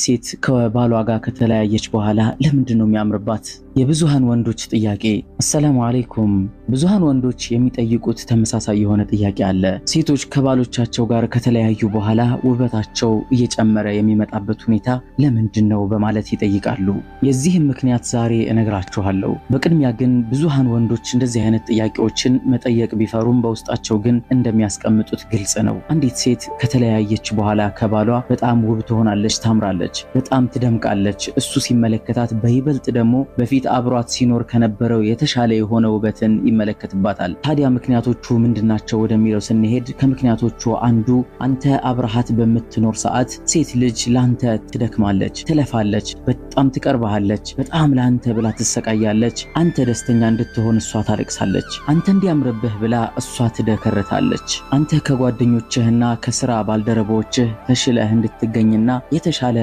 ሴት ከባሏ ጋር ከተለያየች በኋላ ለምንድነው የሚያምርባት? የብዙሃን ወንዶች ጥያቄ። አሰላሙ አለይኩም። ብዙሃን ወንዶች የሚጠይቁት ተመሳሳይ የሆነ ጥያቄ አለ። ሴቶች ከባሎቻቸው ጋር ከተለያዩ በኋላ ውበታቸው እየጨመረ የሚመጣበት ሁኔታ ለምንድነው በማለት ይጠይቃሉ። የዚህም ምክንያት ዛሬ እነግራችኋለሁ። በቅድሚያ ግን ብዙሃን ወንዶች እንደዚህ አይነት ጥያቄዎችን መጠየቅ ቢፈሩም በውስጣቸው ግን እንደሚያስቀምጡት ግልጽ ነው። አንዲት ሴት ከተለያየች በኋላ ከባሏ በጣም ውብ ትሆናለች፣ ታምራለች፣ በጣም ትደምቃለች። እሱ ሲመለከታት በይበልጥ ደግሞ በፊት አብሯት ሲኖር ከነበረው የተሻለ የሆነ ውበትን ይመለከትባታል። ታዲያ ምክንያቶቹ ምንድናቸው ወደሚለው ስንሄድ ከምክንያቶቹ አንዱ አንተ አብረሃት በምትኖር ሰዓት ሴት ልጅ ላንተ ትደክማለች፣ ትለፋለች፣ በጣም ትቀርባለች፣ በጣም ላንተ ብላ ትሰቃያለች። አንተ ደስተኛ እንድትሆን እሷ ታለቅሳለች። አንተ እንዲያምርብህ ብላ እሷ ትደከረታለች። አንተ ከጓደኞችህና ከስራ ባልደረቦችህ ተሽለህ እንድትገኝና የተሻለ